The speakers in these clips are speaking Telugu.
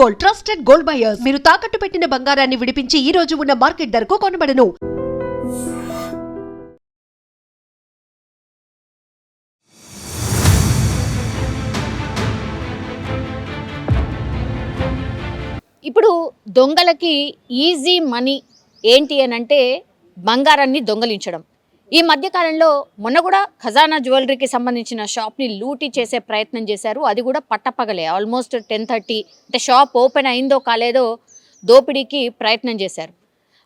Gold, trusted gold buyers. మీరు తాకట్టు పెట్టిన బంగారాన్ని విడిపించి ఈ రోజు ఉన్న మార్కెట్ ధరకు కొనబడను. ఇప్పుడు దొంగలకి ఈజీ మనీ ఏంటి అని అంటే బంగారాన్ని దొంగలించడం. ఈ మధ్యకాలంలో మొన్న కూడా ఖజానా జ్యువెలరీకి సంబంధించిన షాప్ని లూటీ చేసే ప్రయత్నం చేశారు. అది కూడా పట్టపగలే, ఆల్మోస్ట్ 10:30 అంటే షాప్ ఓపెన్ అయిందో కాలేదో దోపిడీకి ప్రయత్నం చేశారు.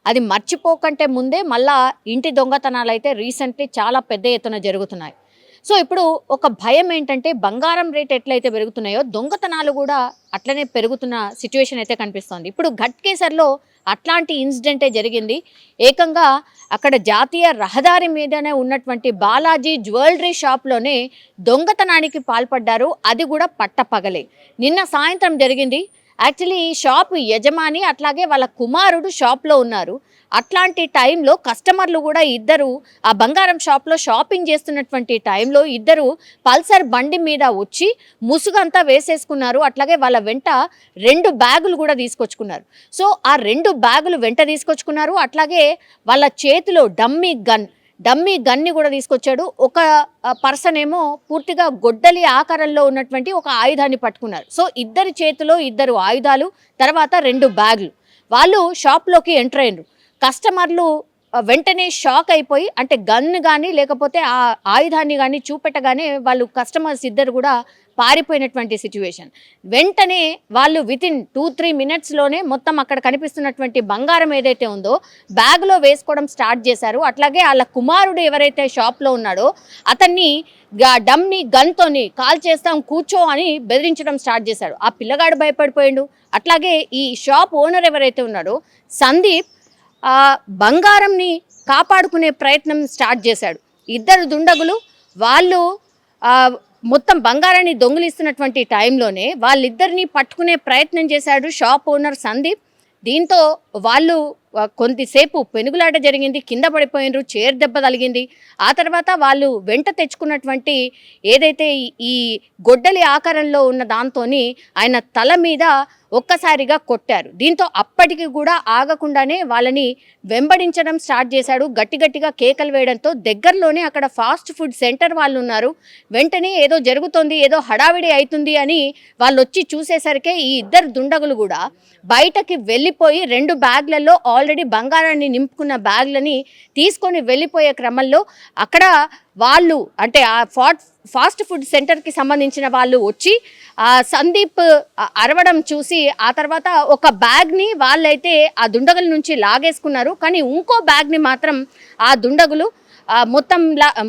అది మర్చిపోకంటే ముందే మళ్ళా ఇంటి దొంగతనాలు అయితే రీసెంట్లీ చాలా పెద్ద ఎత్తున జరుగుతున్నాయి. సో ఇప్పుడు ఒక భయం ఏంటంటే బంగారం రేట్ ఎట్లయితే పెరుగుతున్నాయో దొంగతనాలు కూడా అట్లనే పెరుగుతున్న సిచ్యువేషన్ అయితే కనిపిస్తోంది. ఇప్పుడు ఘట్కేసర్లో అట్లాంటి ఇన్సిడెంటే జరిగింది. ఏకంగా అక్కడ జాతీయ రహదారి మీదనే ఉన్నటువంటి బాలాజీ జ్యువెలరీ షాప్లోనే దొంగతనానికి పాల్పడ్డారు. అది కూడా పట్టపగలే. నిన్న సాయంత్రం జరిగింది. యాక్చువల్లీ ఈ షాప్ యజమాని అట్లాగే వాళ్ళ కుమారుడు షాప్లో ఉన్నారు. అట్లాంటి టైంలో కస్టమర్లు కూడా ఇద్దరు ఆ బంగారం షాప్లో షాపింగ్ చేస్తున్నటువంటి టైంలో ఇద్దరు పల్సర్ బండి మీద వచ్చి ముసుగంతా వేసేసుకున్నారు. అట్లాగే వాళ్ళ వెంట 2 బ్యాగులు కూడా తీసుకొచ్చుకున్నారు. సో ఆ 2 బ్యాగులు వెంట తీసుకొచ్చుకున్నారు. అట్లాగే వాళ్ళ చేతిలో డమ్మీ గన్ని కూడా తీసుకొచ్చాడు. ఒక పర్సన్ ఏమో పూర్తిగా గొడ్డలి ఆకారంలో ఉన్నటువంటి ఒక ఆయుధాన్ని పట్టుకున్నారు. సో ఇద్దరి చేతిలో 2 ఆయుధాలు, తర్వాత 2 బ్యాగులు. వాళ్ళు షాప్లోకి ఎంటర్ అయ్యారు. కస్టమర్లు వెంటనే షాక్ అయిపోయి, అంటే గన్ను కానీ లేకపోతే ఆ ఆయుధాన్ని కానీ చూపెట్టగానే వాళ్ళు కస్టమర్స్ ఇద్దరు కూడా పారిపోయినటువంటి సిచ్యువేషన్. వెంటనే వాళ్ళు వితిన్ 2-3 మినిట్స్లోనే మొత్తం అక్కడ కనిపిస్తున్నటువంటి బంగారం ఏదైతే ఉందో బ్యాగ్లో వేసుకోవడం స్టార్ట్ చేశారు. అట్లాగే వాళ్ళ కుమారుడు ఎవరైతే షాప్లో ఉన్నాడో అతన్ని డమ్మీ గన్తోని కాల్ చేస్తాం కూర్చో అని బెదిరించడం స్టార్ట్ చేశాడు. ఆ పిల్లగాడు భయపడిపోయాడు. అట్లాగే ఈ షాప్ ఓనర్ ఎవరైతే ఉన్నాడో సందీప్ బంగారంని కాపాడుకునే ప్రయత్నం స్టార్ట్ చేశాడు. 2 దుండగులు వాళ్ళు మొత్తం బంగారాన్ని దొంగిలిస్తున్నటువంటి టైంలోనే వాళ్ళిద్దరిని పట్టుకునే ప్రయత్నం చేశాడు షాప్ ఓనర్ సందీప్. దీంతో వాళ్ళు కొంతసేపు పెనుగులాట జరిగింది, కింద పడిపోయినరు, చైర్ దెబ్బ తగిలింది. ఆ తర్వాత వాళ్ళు వెంట తెచ్చుకున్నటువంటి ఏదైతే ఈ గొడ్డలి ఆకారంలో ఉన్న దాంతోని ఆయన తల మీద ఒక్కసారిగా కొట్టారు. దీంతో అప్పటికి కూడా ఆగకుండానే వాళ్ళని వెంబడించడం స్టార్ట్ చేశాడు. గట్టిగా కేకలు వేయడంతో దగ్గరలోనే అక్కడ ఫాస్ట్ ఫుడ్ సెంటర్ వాళ్ళు ఉన్నారు. వెంటనే ఏదో జరుగుతోంది, ఏదో హడావిడి అవుతుంది అని వాళ్ళు వచ్చి చూసేసరికి ఈ 2 దుండగులు కూడా బయటకి వెళ్ళిపోయి 2 బ్యాగ్లలో ఆల్రెడీ బంగారాన్ని నింపుకున్న బ్యాగ్లని తీసుకొని వెళ్ళిపోయే క్రమంలో అక్కడ వాళ్ళు అంటే ఆ ఫాస్ట్ ఫుడ్ సెంటర్కి సంబంధించిన వాళ్ళు వచ్చి సందీప్ అరవడం చూసి ఆ తర్వాత ఒక బ్యాగ్ని వాళ్ళైతే ఆ దుండగుల నుంచి లాగేసుకున్నారు. కానీ ఇంకో బ్యాగ్ని మాత్రం ఆ దుండగులు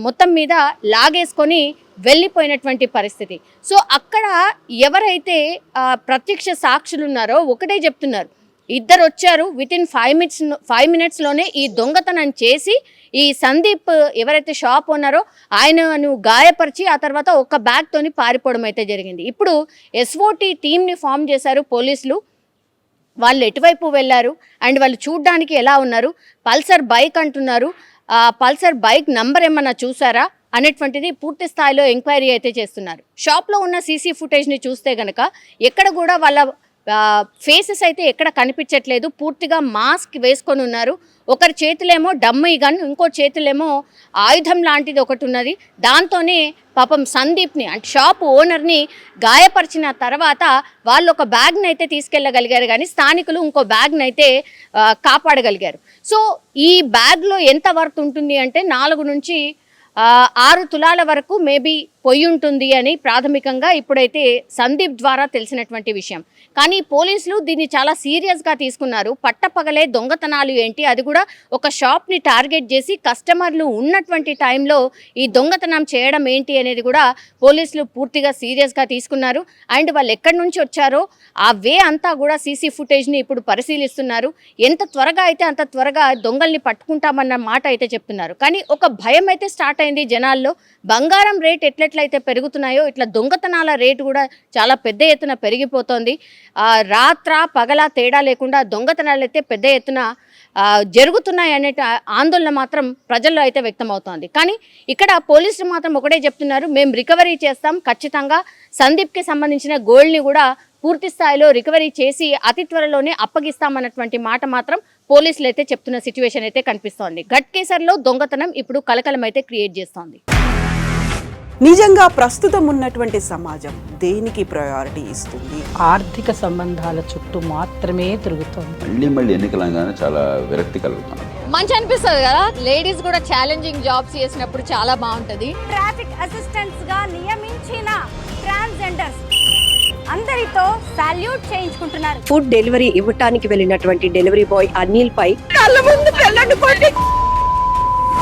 మొత్తం మీద లాగేసుకొని వెళ్ళిపోయినటువంటి పరిస్థితి. సో అక్కడ ఎవరైతే ప్రత్యక్ష సాక్షులు ఉన్నారో ఒకటే చెప్తున్నారు, 2 వచ్చారు, వితిన్ 5 మినిట్స్లోనే ఈ దొంగతనం చేసి ఈ సందీప్ ఎవరైతే షాప్ ఉన్నారో ఆయనను గాయపరిచి ఆ తర్వాత ఒక బ్యాగ్తోని పారిపోవడం అయితే జరిగింది. ఇప్పుడు SOT టీమ్ని ఫామ్ చేశారు పోలీసులు. వాళ్ళు ఎటువైపు వెళ్ళారు అండ్ వాళ్ళు చూడ్డానికి ఎలా ఉన్నారు, పల్సర్ బైక్ అంటున్నారు, పల్సర్ బైక్ నంబర్ ఏమన్నా చూసారా అనేటువంటిది పూర్తి స్థాయిలో ఎంక్వైరీ అయితే చేస్తున్నారు. షాప్లో ఉన్న సీసీ ఫుటేజ్ని చూస్తే కనుక ఎక్కడ కూడా వాళ్ళ ఫేసెస్ అయితే ఎక్కడ కనిపించట్లేదు. పూర్తిగా మాస్క్ వేసుకొని ఉన్నారు. ఒకరి చేతులేమో డమ్మీ గన్, ఇంకో చేతులేమో ఆయుధం లాంటిది ఒకటి ఉన్నది. దాంతోనే పాపం సందీప్ని అంటే షాప్ ఓనర్ని గాయపరిచిన తర్వాత వాళ్ళు ఒక బ్యాగ్ని అయితే తీసుకెళ్ళగలిగారు, కానీ స్థానికులు ఇంకో బ్యాగ్ని అయితే కాపాడగలిగారు. సో ఈ బ్యాగ్లో ఎంత వర్త్ ఉంటుంది అంటే 4 నుంచి 6 తులాల వరకు మేబీ పొయ్యి ఉంటుంది అని ప్రాథమికంగా ఇప్పుడైతే సందీప్ ద్వారా తెలిసినటువంటి విషయం. కానీ పోలీసులు దీన్ని చాలా సీరియస్గా తీసుకున్నారు. పట్టపగలే దొంగతనాలు ఏంటి, అది కూడా ఒక షాప్ని టార్గెట్ చేసి కస్టమర్లు ఉన్నటువంటి టైంలో ఈ దొంగతనం చేయడం ఏంటి అనేది కూడా పోలీసులు పూర్తిగా సీరియస్గా తీసుకున్నారు. అండ్ వాళ్ళు ఎక్కడి నుంచి వచ్చారో ఆ వే అంతా కూడా సీసీ ఫుటేజ్ని ఇప్పుడు పరిశీలిస్తున్నారు. ఎంత త్వరగా అయితే అంత త్వరగా దొంగల్ని పట్టుకుంటామన్న మాట అయితే చెప్తున్నారు. కానీ ఒక భయం అయితే స్టార్ట్ అయింది జనాల్లో. బంగారం రేట్ ఎట్లయితే పెరుగుతున్నాయో ఇట్లా దొంగతనాల రేటు కూడా చాలా పెద్ద ఎత్తున పెరిగిపోతుంది. రాత్ర పగల తేడా లేకుండా దొంగతనాలు అయితే పెద్ద ఎత్తున జరుగుతున్నాయి అనే ఆందోళన మాత్రం ప్రజల్లో అయితే వ్యక్తమవుతోంది. కానీ ఇక్కడ పోలీసులు మాత్రం ఒకటే చెప్తున్నారు, మేము రికవరీ చేస్తాం, ఖచ్చితంగా సందీప్కి సంబంధించిన గోల్డ్ని కూడా పూర్తి స్థాయిలో రికవరీ చేసి అతి త్వరలోనే అప్పగిస్తామన్నటువంటి మాట మాత్రం పోలీసులు అయితే చెప్తున్న సిచ్యువేషన్ అయితే కనిపిస్తోంది. ఘట్కేసర్లో దొంగతనం ఇప్పుడు కలకలం అయితే క్రియేట్ చేస్తోంది. నిజంగా ప్రస్తుతం ఉన్నటువంటి సమాజం దేనికి ప్రయారిటీ ఇస్తుంది? ఆర్థిక సంబంధాల చుట్టూ మాత్రమే తిరుగుతోంది. మళ్ళీ ఎన్నికలంగానే చాలా విరక్తి కలుగుతాను. మంచి అనిపిస్తుంది కదా, లేడీస్ కూడా ఛాలెంజింగ్ జాబ్స్ చేసినప్పుడు చాలా బాగుంటది. ట్రాఫిక్ అసిస్టెంట్స్ గా నియమించిన ట్రాన్స్జెండర్స్ అందరితో సాల్యూట్ చేయించుకుంటున్నారు. ఫుడ్ డెలివరీ ఇవ్వటానికి వెళ్ళినటువంటి డెలివరీ బాయ్ అనిల్ పై కళ్ళ ముందు